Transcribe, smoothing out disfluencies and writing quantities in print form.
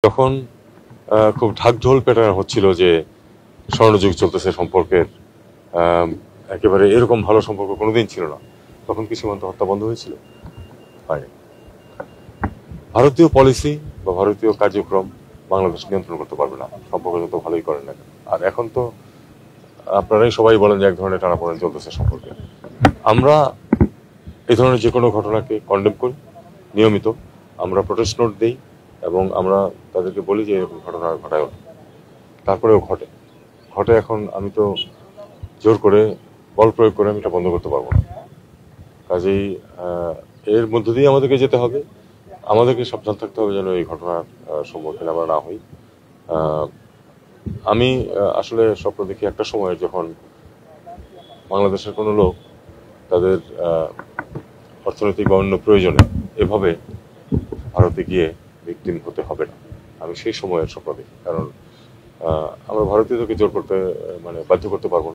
যখন খুব ঢাকঢোল পেটানো হচ্ছিল যে স্বর্ণযুগ চলতেছে সম্পর্কের, একেবারে এরকম ভালো সম্পর্ক কোনোদিন ছিল না, তখন কি সীমান্ত হত্যা বন্ধ হয়েছিল? হয়নি। ভারতীয় পলিসি বা ভারতীয় কার্যক্রম বাংলাদেশ নিয়ন্ত্রণ করতে পারবে না, সম্পর্ক যত ভালোই করেন না কেন। আর এখন তো আপনারাই সবাই বলেন যে এক ধরনের টানাপোড়েন চলতেছে সম্পর্কে। আমরা এই ধরনের যে কোনো ঘটনাকে কন্ডেম করি নিয়মিত, আমরা প্রোটেস্ট নোট দিই এবং আমরা তাদেরকে বলি যে এরকম ঘটনা ঘটায় না। তারপরেও ঘটে ঘটে এখন আমি তো জোর করে বল প্রয়োগ করে আমি এটা বন্ধ করতে পারবো না। কাজেই এর মধ্য দিয়ে আমাদেরকে যেতে হবে, আমাদেরকে সাবধান থাকতে হবে যেন এই ঘটনার সম্মুখীন আমরা না হই। আমি আসলে স্বপ্ন দেখি একটা সময় যখন বাংলাদেশের কোনো লোক তাদের অর্থনৈতিক বা অন্য প্রয়োজনে এভাবে ভারতে গিয়ে ভিকটিম হতে হবে না। আমি সেই সময়ের স্বপ্ন দেখি, কারণ আমরা ভারতীয়দেরকে জোর করতে বাধ্য করতে পারবো না।